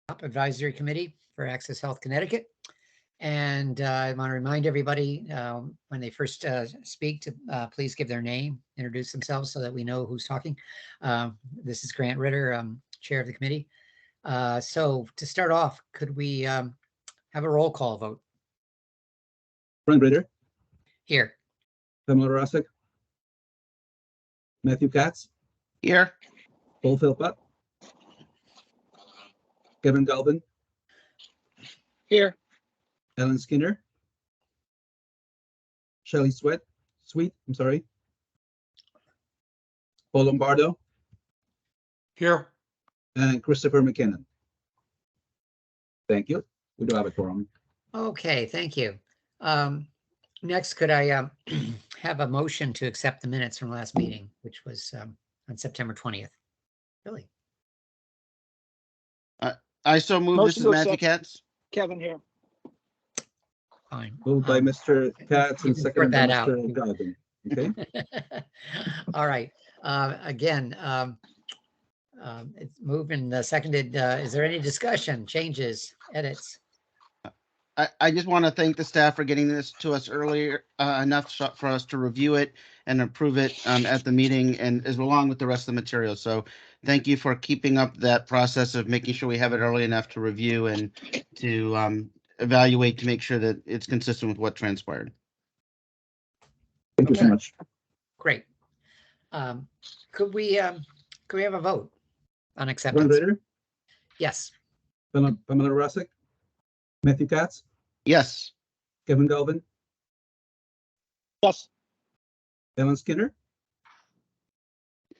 Advisory Committee for Access Health Connecticut. And I want to remind everybody when they first speak to please give their name, introduce themselves so that we know who's talking. This is Grant Ritter, chair of the committee. So to start off, could we have a roll call vote? Grant Ritter. Here. Pamela Rosick. Matthew Katz. Here. Paul Philpott. Kevin Galvin. Here. Ellen Skinner. Shelley Sweet, Paul Lombardo. Here. And Christopher McKinnon. Thank you. We do have a quorum. Okay, thank you. Next, could I have a motion to accept the minutes from last meeting, which was on September 20th? Really? I so move. This is Matthew Katz. Kevin here. Fine. Moved by Mr. Katz and you can seconded by sort that Mr. Galvin. Okay. All right. Again, it's moved and seconded. Is there any discussion, changes, edits? I just want to thank the staff for getting this to us earlier enough for us to review it and approve it at the meeting and as along with the rest of the material. So thank you for keeping up that process of making sure we have it early enough to review and to evaluate to make sure that it's consistent with what transpired. Thank you so much. Great. Could we have a vote on Grant acceptance? Ritter. Yes. Pamela Rosick. Matthew Katz. Yes. Kevin Galvin. Yes. Ellen Skinner.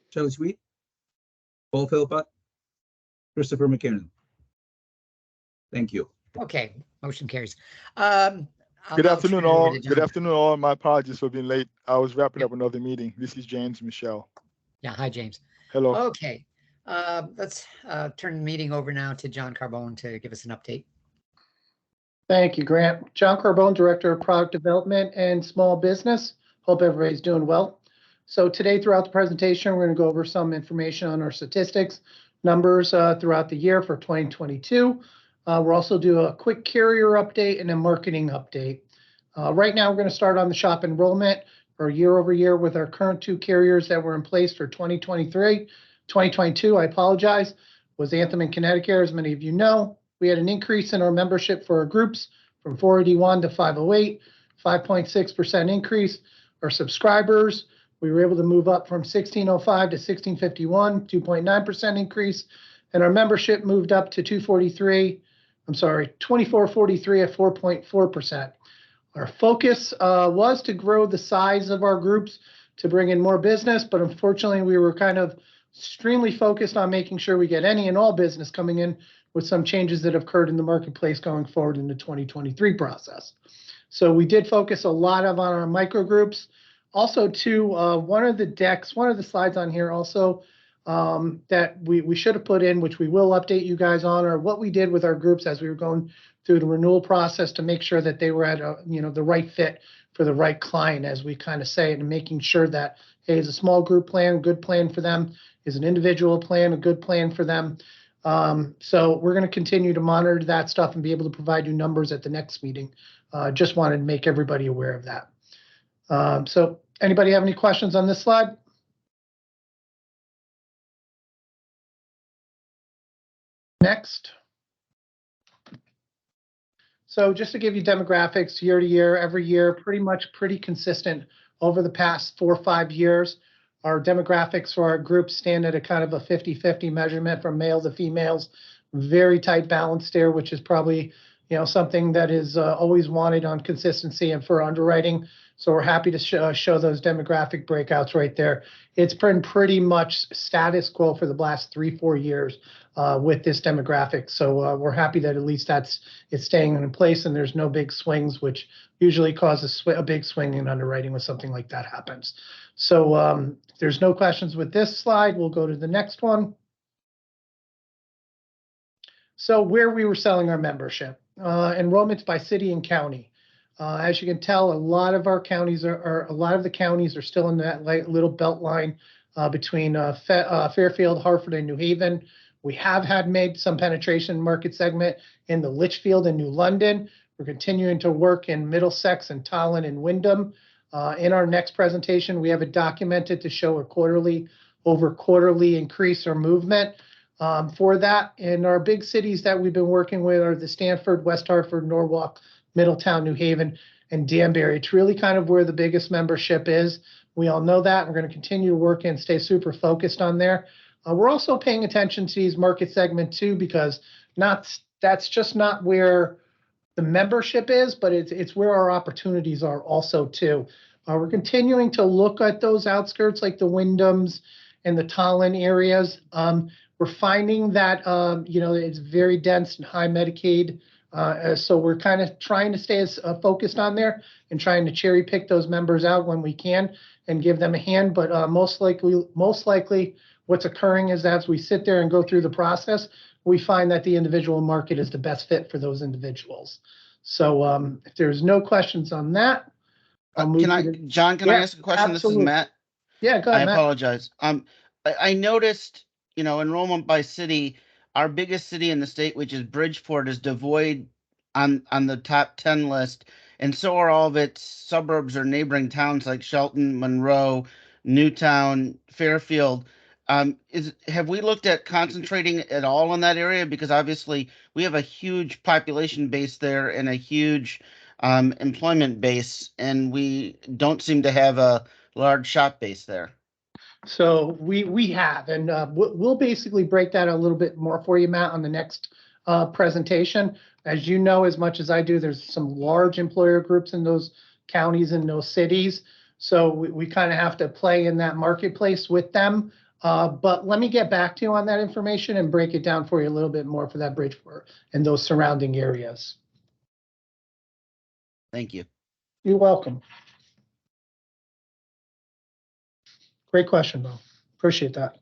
Shelley Sweet. Paul Philpott. Christopher McKinnon. Thank you. Okay, motion carries. Good afternoon, all. Good afternoon, all. My apologies for being late. I was wrapping up another meeting. This is James Michelle. Yeah, hi, James. Hello. Okay, let's turn the meeting over now to John Carbone to give us an update. Thank you, Grant. John Carbone, Director of Product Development and Small Business. Hope everybody's doing well. So today, throughout the presentation, we're going to go over some information on our statistics, numbers throughout the year for 2022. We'll also do a quick carrier update and a marketing update. Right now, we're going to start on the shop enrollment or year over year with our current two carriers that were in place for 2023. 2022, I apologize, was Anthem and Connecticut, as many of you know. We had an increase in our membership for our groups from 481 to 508, 5.6% increase. Our subscribers, we were able to move up from 1605 to 1651, 2.9% increase. And our membership moved up to 2443 at 4.4%. Our focus was to grow the size of our groups to bring in more business, but unfortunately we were kind of extremely focused on making sure we get any and all business coming in with some changes that have occurred in the marketplace going forward in the 2023 process. So we did focus a lot on our micro groups. Also too, one of the slides on here also that we should have put in, which we will update you guys on, are what we did with our groups as we were going through the renewal process to make sure that they were at the right fit for the right client, as we kind of say it, and making sure that, hey, is a small group plan a good plan for them? Is an individual plan a good plan for them? So we're going to continue to monitor that stuff and be able to provide you numbers at the next meeting. Just wanted to make everybody aware of that. So anybody have any questions on this slide? Next. So just to give you demographics year to year, every year, pretty consistent over the past 4 or 5 years. Our demographics for our group stand at a kind of a 50-50 measurement from male to females. Very tight balance there, which is probably something that is always wanted on consistency and for underwriting. So we're happy to show those demographic breakouts right there. It's been pretty much status quo for the last 3-4 years with this demographic. So we're happy that at least it's staying in place and there's no big swings, which usually causes a big swing in underwriting when something like that happens. So if there's no questions with this slide, we'll go to the next one. So where we were selling our membership, enrollments by city and county. As you can tell, a lot of the counties are still in that little belt line between Fairfield, Hartford, and New Haven. We have had made some penetration market segment in the Litchfield and New London. We're continuing to work in Middlesex and Tallinn and Wyndham. In our next presentation, we have it documented to show a quarterly over quarterly increase or movement for that. And our big cities that we've been working with are the Stamford, West Hartford, Norwalk, Middletown, New Haven, and Danbury. It's really kind of where the biggest membership is. We all know that. We're going to continue to work and stay super focused on there. We're also paying attention to these market segment too, because that's just not where the membership is, but it's where our opportunities are also too. We're continuing to look at those outskirts like the Wyndhams and the Tallinn areas. We're finding that, it's very dense and high Medicaid. So we're kind of trying to stay as focused on there and trying to cherry pick those members out when we can and give them a hand. But most likely what's occurring is as we sit there and go through the process, we find that the individual market is the best fit for those individuals. So if there's no questions on that, John, can I ask a question? Absolutely. This is Matt. Yeah, go ahead, Matt. Apologize. I noticed, enrollment by city, our biggest city in the state, which is Bridgeport, is devoid on the top 10 list. And so are all of its suburbs or neighboring towns like Shelton, Monroe, Newtown, Fairfield. Have we looked at concentrating at all in that area? Because obviously we have a huge population base there and a huge employment base, and we don't seem to have a large shop base there. So we have, and we'll basically break that a little bit more for you, Matt, on the next presentation. As you know, as much as I do, there's some large employer groups in those counties and those cities. So we kind of have to play in that marketplace with them. But let me get back to you on that information and break it down for you a little bit more for that Bridgeport and those surrounding areas. Thank you. You're welcome. Great question, though. Appreciate that.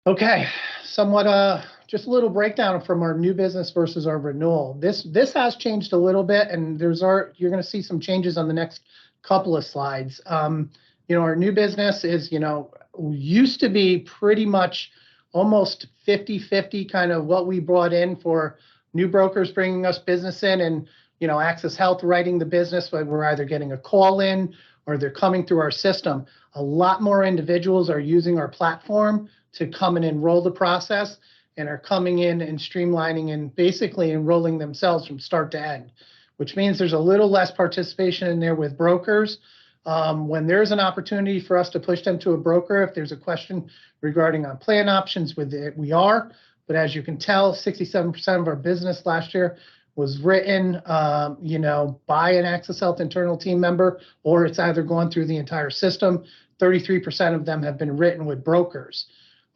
Okay, somewhat just a little breakdown from our new business versus our renewal. This has changed a little bit, and you're going to see some changes on the next couple of slides. Our new business is, used to be pretty much almost 50-50 kind of what we brought in for new brokers bringing us business in, and Access Health writing the business, but we're either getting a call in or they're coming through our system. A lot more individuals are using our platform to come and enroll the process and are coming in and streamlining and basically enrolling themselves from start to end, which means there's a little less participation in there with brokers. When there's an opportunity for us to push them to a broker, if there's a question regarding on plan options with it, we are. But as you can tell, 67% of our business last year was written, by an Access Health internal team member, or it's either gone through the entire system. 33% of them have been written with brokers.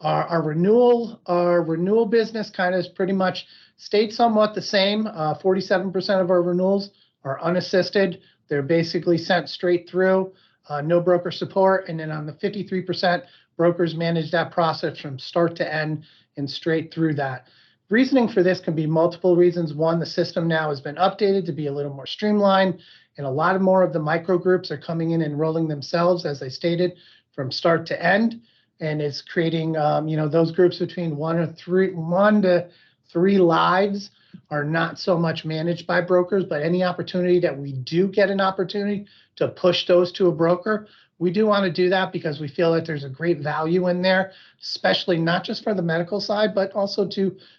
Our renewal business kind of pretty much stayed somewhat the same. 47% of our renewals are unassisted. They're basically sent straight through, no broker support. And then on the 53%, brokers manage that process from start to end and straight through that. Reasoning for this can be multiple reasons. One, the system now has been updated to be a little more streamlined, and a lot more of the micro groups are coming in and enrolling themselves, as I stated, from start to end. And it's creating, those groups between 1 to 3 lives are not so much managed by brokers, but any opportunity that we do get an opportunity to push those to a broker, we do want to do that because we feel that there's a great value in there, especially not just for the medical side, but also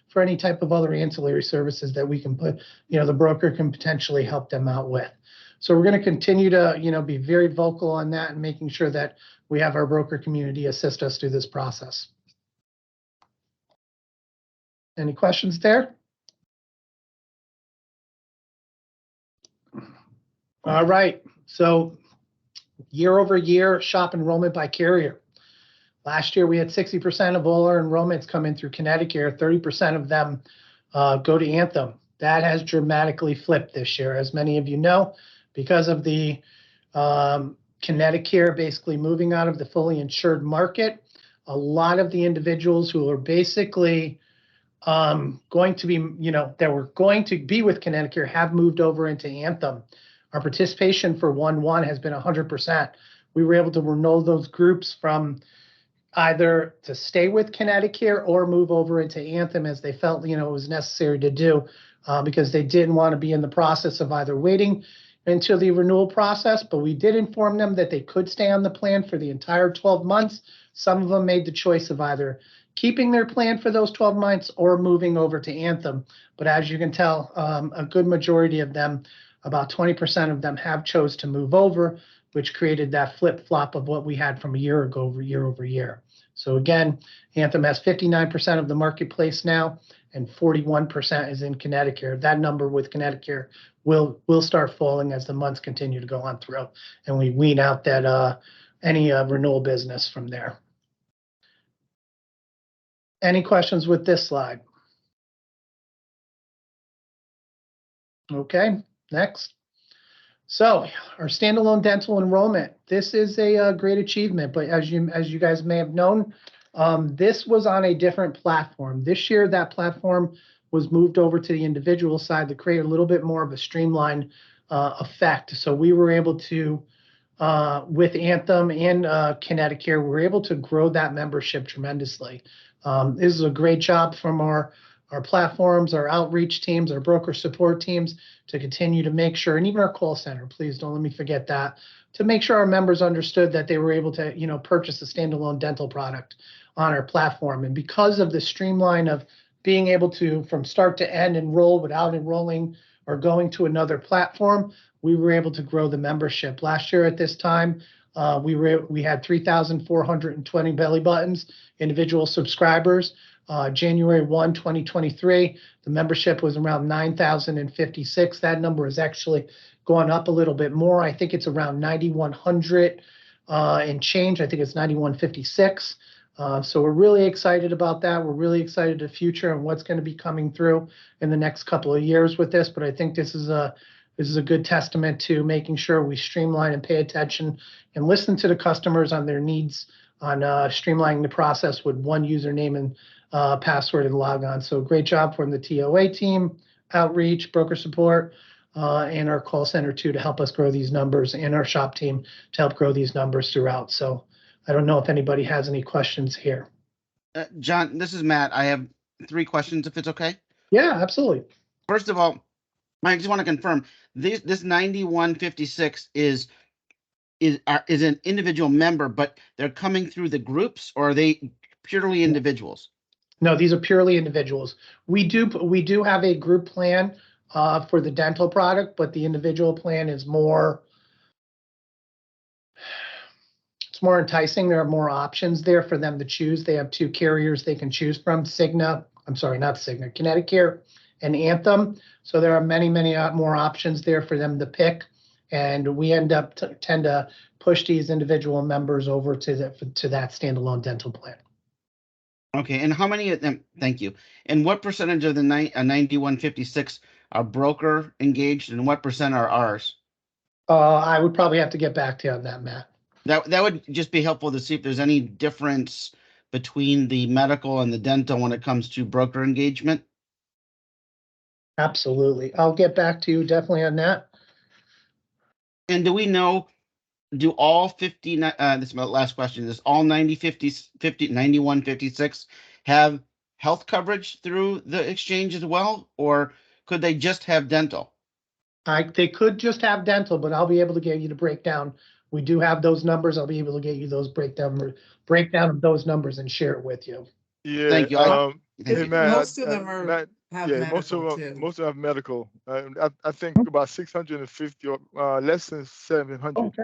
for any type of other ancillary services that we can put, the broker can potentially help them out with. So we're going to continue to, be very vocal on that and making sure that we have our broker community assist us through this process. Any questions there? All right. So year over year, shop enrollment by carrier. Last year, we had 60% of all our enrollments come in through Connecticut. 30% of them go to Anthem. That has dramatically flipped this year, as many of you know, because of the Connecticut basically moving out of the fully insured market. A lot of the individuals who are basically going to be, that were going to be with Connecticut have moved over into Anthem. Our participation for 1/1 has been 100%. We were able to enroll those groups from either to stay with Connecticut or move over into Anthem as they felt, it was necessary to do, because they didn't want to be in the process of either waiting until the renewal process, but we did inform them that they could stay on the plan for the entire 12 months. Some of them made the choice of either keeping their plan for those 12 months or moving over to Anthem. But as you can tell, a good majority of them, about 20% of them, have chose to move over, which created that flip-flop of what we had from a year ago, year over year. So again, Anthem has 59% of the marketplace now, and 41% is in Connecticut. That number with Connecticut will start falling as the months continue to go on through, and we wean out that any renewal business from there. Any questions with this slide? Okay, next. So our standalone dental enrollment, this is a great achievement, but as you guys may have known, this was on a different platform. This year, that platform was moved over to the individual side to create a little bit more of a streamlined effect. So we were able to, with Anthem and Connecticut, we were able to grow that membership tremendously. This is a great job from our platforms, our outreach teams, our broker support teams, to continue to make sure, and even our call center, please don't let me forget that, to make sure our members understood that they were able to, purchase a standalone dental product on our platform. And because of the streamline of being able to, from start to end, enroll without enrolling or going to another platform, we were able to grow the membership. Last year at this time, we had 3,420 belly buttons, individual subscribers. January 1, 2023, the membership was around 9,056. That number has actually gone up a little bit more. I think it's around 9,100 and change. I think it's 9,156. So we're really excited about that. We're really excited the future and what's going to be coming through in the next couple of years with this. But I think this is a good testament to making sure we streamline and pay attention and listen to the customers on their needs on streamlining the process with one username and password and log on. So great job from the TOA team, outreach, broker support, and our call center too, to help us grow these numbers, and our shop team to help grow these numbers throughout. So I don't know if anybody has any questions here. John, this is Matt. I have 3 questions, if it's okay. Yeah, absolutely. First of all, I just want to confirm this 9156 is an individual member, but they're coming through the groups, or are they purely individuals? No, these are purely individuals. We do have a group plan for the dental product, but the individual plan is more, it's more enticing. There are more options there for them to choose. They have 2 carriers they can choose from, Connecticut and Anthem. So there are many more options there for them to pick. And we tend to push these individual members over to that standalone dental plan. Okay, and how many of them? Thank you. And what percentage of the 9156 are broker engaged, and what percent are ours? I would probably have to get back to you on that, Matt. That would just be helpful to see if there's any difference between the medical and the dental when it comes to broker engagement. Absolutely. I'll get back to you definitely on that. And do we know, do all 50, this is my last question, does all 9156 have health coverage through the exchange as well, or could they just have dental? They could just have dental, but I'll be able to get you the breakdown. We do have those numbers. I'll be able to get you those breakdown of those numbers and share it with you. Yeah. Thank you. Hey, man, Most of them have most of medical them, too. most of them have medical. I think about 650 or less than 700. Okay.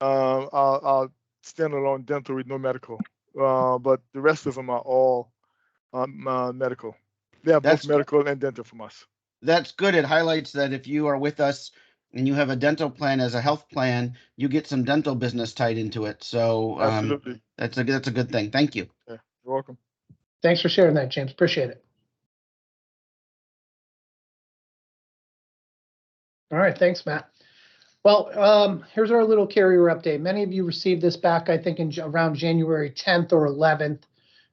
I'll standalone dental with no medical. But the rest of them are all medical. They have both medical and dental from us. That's good. It highlights that if you are with us and you have a dental plan as a health plan, you get some dental business tied into it. So Absolutely. that's a good thing. Thank you. Yeah, you're welcome. Thanks for sharing that, James. Appreciate it. All right. Thanks, Matt. Well, here's our little carrier update. Many of you received this back, I think, around January 10th or 11th.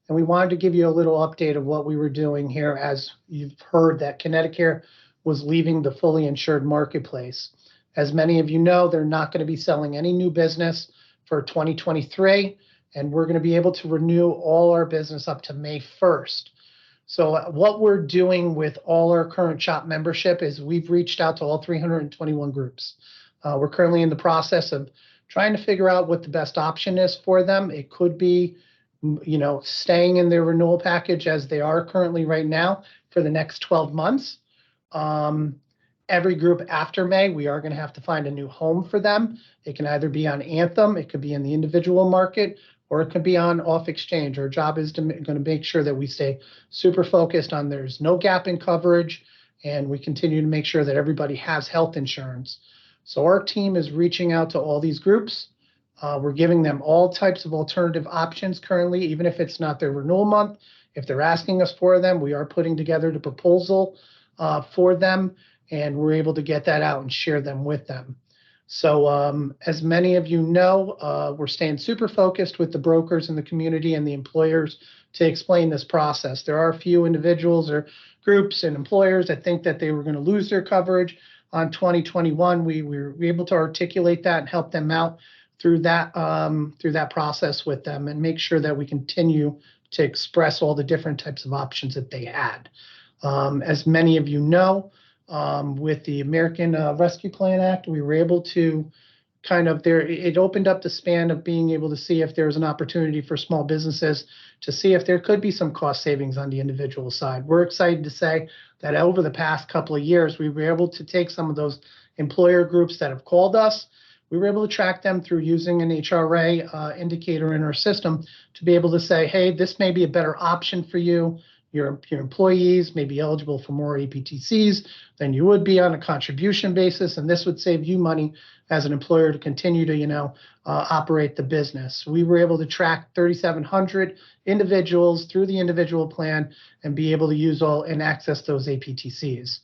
And we wanted to give you a little update of what we were doing here, as you've heard that Connecticut was leaving the fully insured marketplace. As many of you know, they're not going to be selling any new business for 2023. and we're going to be able to renew all our business up to May 1st. So what we're doing with all our current shop membership is we've reached out to all 321 groups. We're currently in the process of trying to figure out what the best option is for them. It could be, staying in their renewal package as they are currently right now for the next 12 months. Every group after May, we are going to have to find a new home for them. It can either be on Anthem, it could be in the individual market, or it could be on off exchange. Our job is going to make sure that we stay super focused on there's no gap in coverage, and we continue to make sure that everybody has health insurance. So our team is reaching out to all these groups. We're giving them all types of alternative options currently, even if it's not their renewal month. If they're asking us for them, we are putting together the proposal for them, and we're able to get that out and share them with them. So as many of you know, we're staying super focused with the brokers in the community and the employers to explain this process. There are a few individuals or groups and employers that think that they were going to lose their coverage on 2021. We were able to articulate that and help them out through that process with them and make sure that we continue to express all the different types of options that they had. As many of you know, with the American Rescue Plan Act, we were able to it opened up the span of being able to see if there was an opportunity for small businesses to see if there could be some cost savings on the individual side. We're excited to say that over the past couple of years, we were able to take some of those employer groups that have called us. We were able to track them through using an HRA indicator in our system to be able to say, hey, this may be a better option for you. Your employees may be eligible for more APTCs than you would be on a contribution basis, and this would save you money as an employer to continue to, operate the business. We were able to track 3,700 individuals through the individual plan and be able to use all and access those APTCs.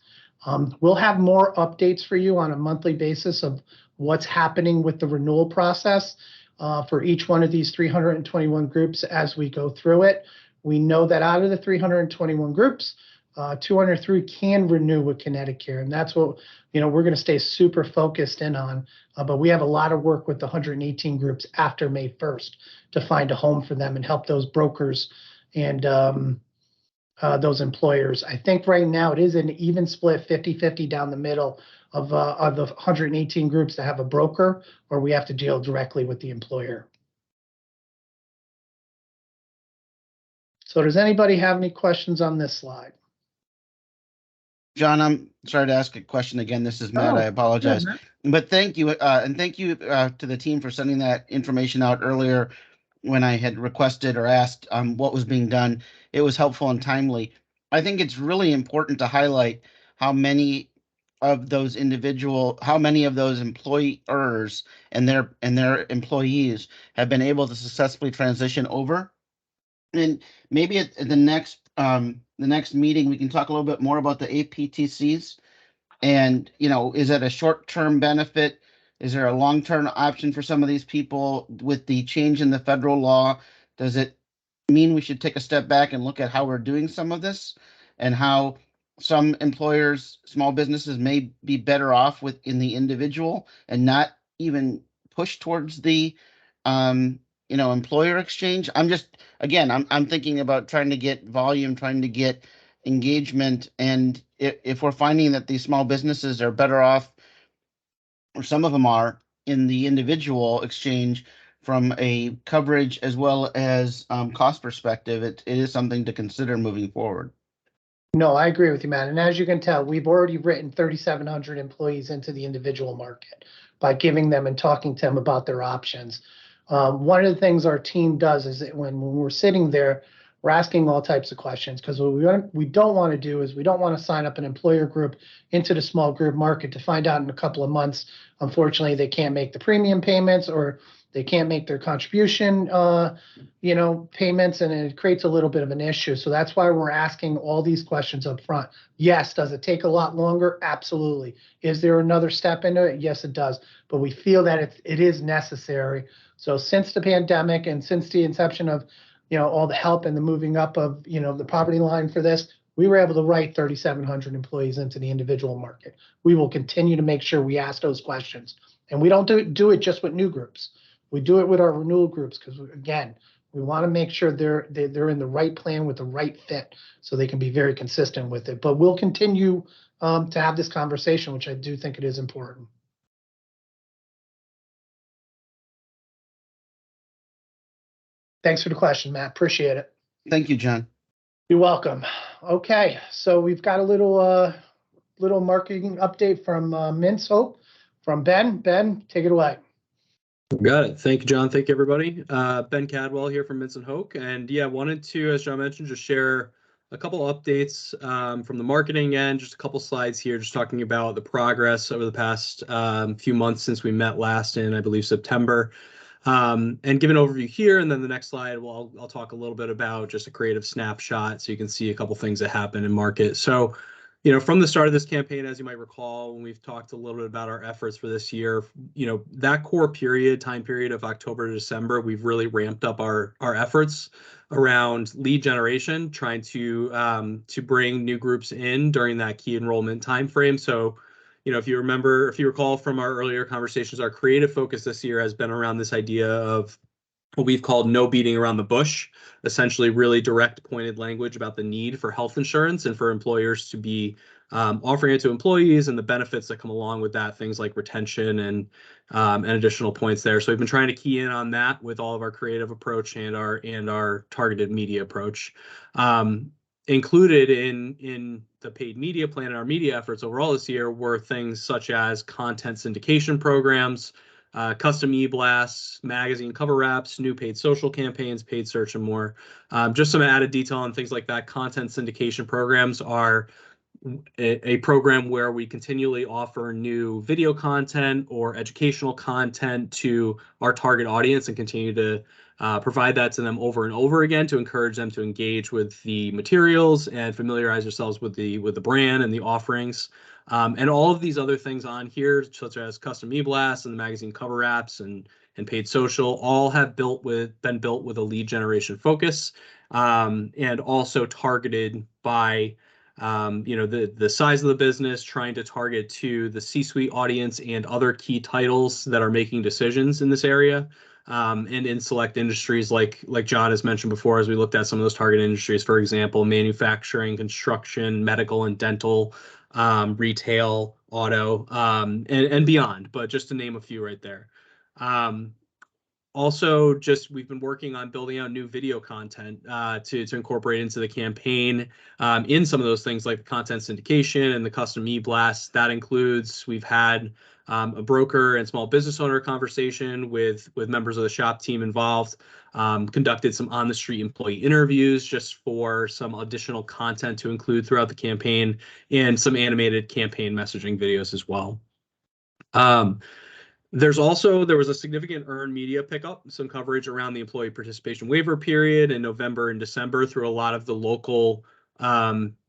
We'll have more updates for you on a monthly basis of what's happening with the renewal process for each one of these 321 groups as we go through it. We know that out of the 321 groups, 203 can renew with Connecticut, and that's what we're going to stay super focused in on. But we have a lot of work with the 118 groups after May 1st to find a home for them and help those brokers and those employers. I think right now it is an even split 50-50 down the middle of the 118 groups that have a broker, or we have to deal directly with the employer. So does anybody have any questions on this slide? John, I'm sorry to ask a question again. This is Matt. Oh, I apologize. yeah, Matt. But thank you. And thank you to the team for sending that information out earlier when I had requested or asked what was being done. It was helpful and timely. I think it's really important to highlight how many of those employers and their employees have been able to successfully transition over. And maybe at the next meeting, we can talk a little bit more about the APTCs. And, is it a short-term benefit? Is there a long-term option for some of these people with the change in the federal law? Does it mean we should take a step back and look at how we're doing some of this and how some employers, small businesses may be better off in the individual and not even push towards the employer exchange? I'm thinking about trying to get volume, trying to get engagement. And if we're finding that these small businesses are better off, or some of them are, in the individual exchange from a coverage as well as cost perspective, it is something to consider moving forward. No, I agree with you, Matt. And as you can tell, we've already written 3,700 employees into the individual market by giving them and talking to them about their options. One of the things our team does is that when we're sitting there, we're asking all types of questions, because what we don't want to do is we don't want to sign up an employer group into the small group market to find out in a couple of months, unfortunately, they can't make the premium payments or they can't make their contribution, payments, and it creates a little bit of an issue. So that's why we're asking all these questions up front. Yes, does it take a lot longer? Absolutely. Is there another step into it? Yes, it does. But we feel that it is necessary. So since the pandemic and since the inception of, all the help and the moving up of, the poverty line for this, we were able to write 3,700 employees into the individual market. We will continue to make sure we ask those questions. And we don't do it just with new groups. We do it with our renewal groups because, again, we want to make sure they're in the right plan with the right fit so they can be very consistent with it. But we'll continue to have this conversation, which I do think it is important. Thanks for the question, Matt. Appreciate it. Thank you, John. You're welcome. Okay, so we've got a little marketing update from Mintz Hope from Ben. Ben, take it away. Got it. Thank you, John. Thank you, everybody. Ben Cadwell here from Minson Hoke. And yeah, wanted to, as John mentioned, just share a couple updates from the marketing end, just a couple slides here, just talking about the progress over the past few months since we met last in, I believe, September. And give an overview here, and then the next slide, well, I'll talk a little bit about just a creative snapshot so you can see a couple things that happen in market. So, you know, from the start of this campaign, as you might recall, when we've talked a little bit about our efforts for this year, you know, that core time period of October to December, we've really ramped up our efforts around lead generation, trying to bring new groups in during that key enrollment timeframe. So, you know, if you recall from our earlier conversations, our creative focus this year has been around this idea of what we've called no beating around the bush, essentially really direct pointed language about the need for health insurance and for employers to be offering it to employees and the benefits that come along with that, things like retention and additional points there. So we've been trying to key in on that with all of our creative approach and our targeted media approach. Included in the paid media plan and our media efforts overall this year were things such as content syndication programs, custom e-blasts, magazine cover wraps, new paid social campaigns, paid search, and more. Just some added detail on things like that. Content syndication programs are a program where we continually offer new video content or educational content to our target audience and continue to provide that to them over and over again to encourage them to engage with the materials and familiarize themselves with the brand and the offerings. And all of these other things on here, such as custom e-blasts and the magazine cover wraps and paid social, all have been built with a lead generation focus, and also targeted by you know, the size of the business, trying to target to the C-suite audience and other key titles that are making decisions in this area. And in select industries like John has mentioned before, as we looked at some of those target industries, for example, manufacturing, construction, medical and dental, retail, auto, and beyond, but just to name a few right there. Also, just we've been working on building out new video content to incorporate into the campaign in some of those things like the content syndication and the custom e-blasts. That includes, we've had a broker and small business owner conversation with members of the shop team involved, conducted some on-the-street employee interviews just for some additional content to include throughout the campaign, and some animated campaign messaging videos as well. There was a significant earned media pickup, some coverage around the employee participation waiver period in November and December through a lot of the local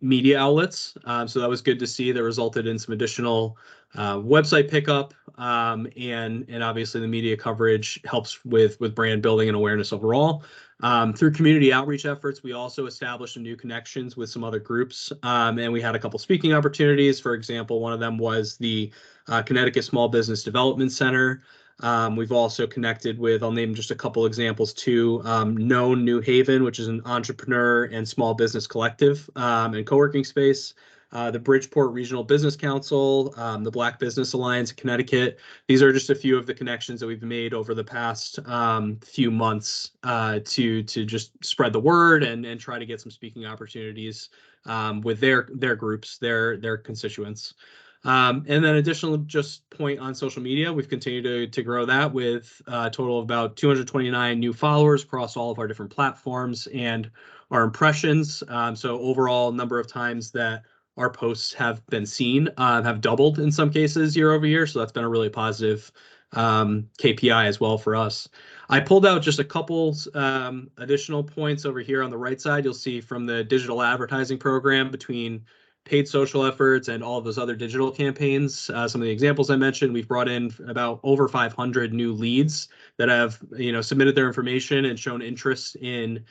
media outlets. So that was good to see. That resulted in some additional website pickup, and obviously the media coverage helps with brand building and awareness overall. Through community outreach efforts, we also established some new connections with some other groups, and we had a couple speaking opportunities. For example, one of them was the Connecticut Small Business Development Center. We've also connected with, I'll name just a couple examples too, Known New Haven, which is an entrepreneur and small business collective and co-working space. The Bridgeport Regional Business Council, the Black Business Alliance of Connecticut. These are just a few of the connections that we've made over the past few months to just spread the word and try to get some speaking opportunities with their groups, their constituents. And then additional just point on social media, we've continued to grow that with a total of about 229 new followers across all of our different platforms and our impressions. So overall number of times that our posts have been seen have doubled in some cases year over year. So that's been a really positive KPI as well for us. I pulled out just a couple additional points over here on the right side. You'll see from the digital advertising program between paid social efforts and all of those other digital campaigns. Some of the examples I mentioned, we've brought in about over 500 new leads that have, you know, submitted their information and shown interest in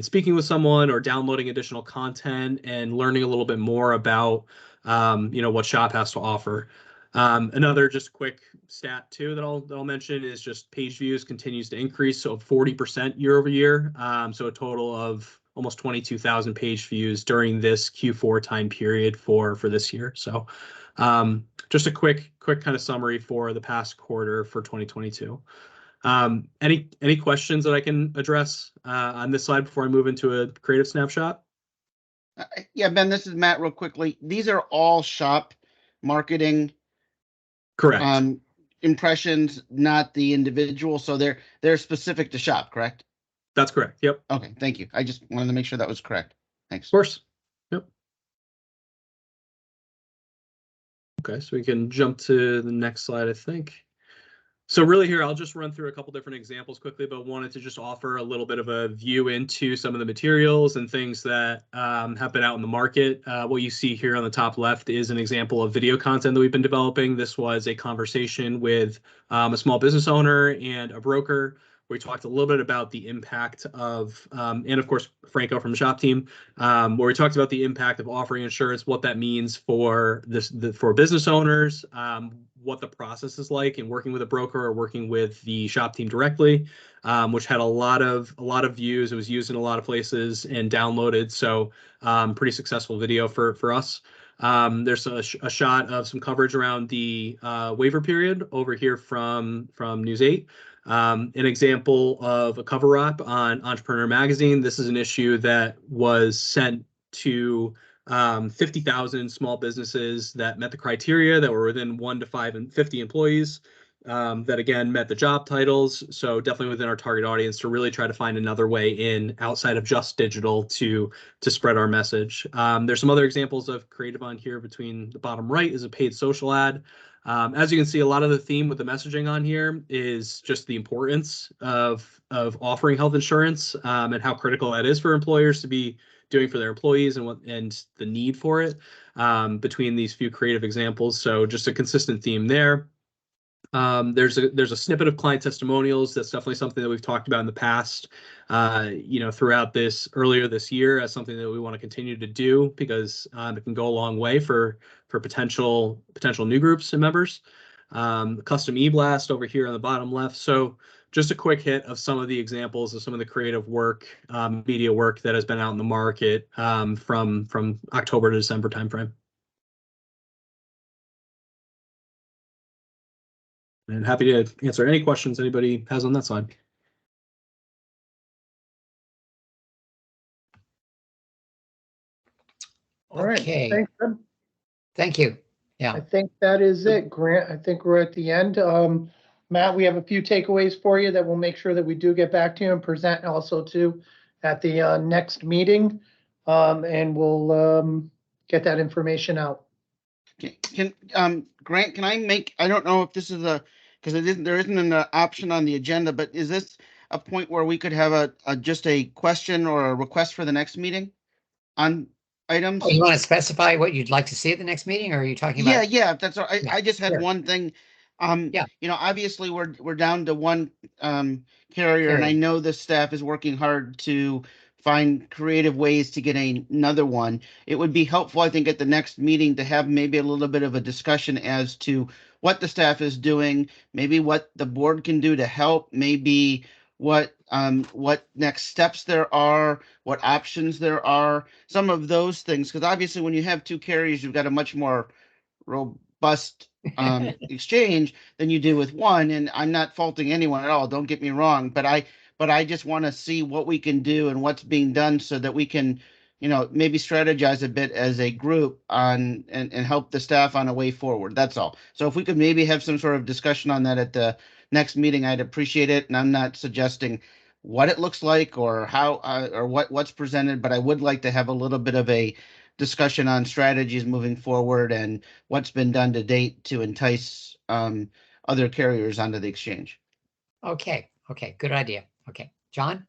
speaking with someone or downloading additional content and learning a little bit more about, you know, what SHOP has to offer. Another just quick stat too that I'll mention is just page views continues to increase, so 40% year over year. So a total of almost 22,000 page views during this Q4 time period for this year. So just a quick kind of summary for the past quarter for 2022. Any questions that I can address on this slide before I move into a creative snapshot? Yeah, Ben, this is Matt real quickly. These are all shop marketing Correct. impressions, not the individual. So they're specific to shop, correct? That's correct. Yep. Okay, thank you. I just wanted to make sure that was correct. Thanks. Of course. Yep. Okay, so we can jump to the next slide, I think. So really here, I'll just run through a couple different examples quickly, but wanted to just offer a little bit of a view into some of the materials and things that have been out in the market. What you see here on the top left is an example of video content that we've been developing. This was a conversation with a small business owner and a broker. We talked a little bit about the impact of, and of course, Franco from the shop team, where we talked about the impact of offering insurance, what that means for for business owners, what the process is like in working with a broker or working with the shop team directly, which had a lot of views. It was used in a lot of places and downloaded. So pretty successful video for us. There's a shot of some coverage around the waiver period over here from News 8. An example of a cover up on Entrepreneur Magazine. This is an issue that was sent to 50,000 small businesses that met the criteria, that were within 1 to 5 and 50 employees, that again met the job titles. So definitely within our target audience to really try to find another way in outside of just digital to spread our message. There's some other examples of creative on here. Between the bottom right is a paid social ad. As you can see, a lot of the theme with the messaging on here is just the importance of offering health insurance, and how critical that is for employers to be doing for their employees, and the need for it, between these few creative examples. So just a consistent theme there. There's a snippet of client testimonials. That's definitely something that we've talked about in the past, throughout earlier this year, as something that we want to continue to do, because it can go a long way for potential new groups and members. Custom e-blast over here on the bottom left. So just a quick hit of some of the examples of some of the creative work, media work that has been out in the market from October to December timeframe. And happy to answer any questions anybody has on that side. All right. Okay, Thanks, Ben. thank you. I Yeah, think that is it, Grant. I think we're at the end. Matt, we have a few takeaways for you that we'll make sure that we do get back to you and present also to at the next meeting. And we'll get that information out. Grant, can I make, I don't know if this is because there isn't an option on the agenda, but is this a point where we could have just a question or a request for the next meeting on items? oh, you want to specify what you'd like to see at the next meeting, or are you talking about? Yeah, that's all. Yeah, I just had sure. one thing. Yeah. Obviously we're down to one carrier, and I know the staff is working hard to find creative ways to get another one. It would be helpful, I think, at the next meeting to have maybe a little bit of a discussion as to what the staff is doing, maybe what the board can do to help, maybe what next steps there are, what options there are, some of those things. Because obviously when you have two carriers, you've got a much more robust exchange than you do with one. And I'm not faulting anyone at all, don't get me wrong, but I just want to see what we can do and what's being done so that we can, maybe strategize a bit as a group on and help the staff on a way forward. That's all. So if we could maybe have some sort of discussion on that at the next meeting, I'd appreciate it. And I'm not suggesting what it looks like or how or what's presented, but I would like to have a little bit of a discussion on strategies moving forward and what's been done to date to entice other carriers onto the exchange. Okay, good idea. Okay, John?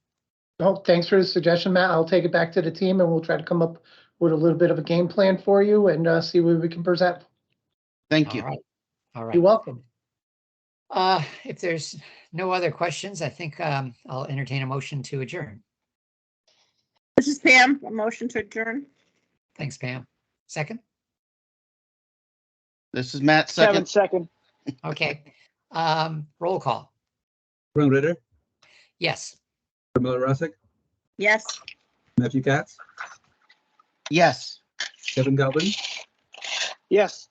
Oh, thanks for the suggestion, Matt. I'll take it back to the team and we'll try to come up with a little bit of a game plan for you and see what we can present. Thank you. All right. You're welcome. If there's no other questions, I think I'll entertain a motion to adjourn. This is Pam, a motion to adjourn. Thanks, Pam. Second? This is Matt Kevin, second. second. Okay. Roll call. Glenn Ritter, Yes. Pamela Rosick, Yes. Matthew Katz, Yes. Kevin Galvin, Yes.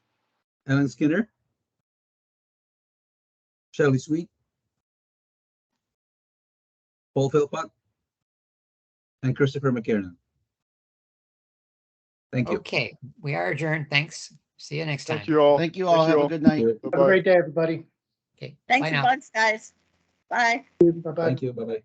Ellen Skinner, Shelley Sweet, Paul Philpott, and Christopher McKiernan. Thank you. Okay, we are adjourned. Thanks. See you next time. Thank you all. Thank you all. Have a good night. Have a Bye-bye. great day, everybody. Okay. Thanks bye a now. bunch, guys. Bye. Bye-bye. Thank you. Bye-bye.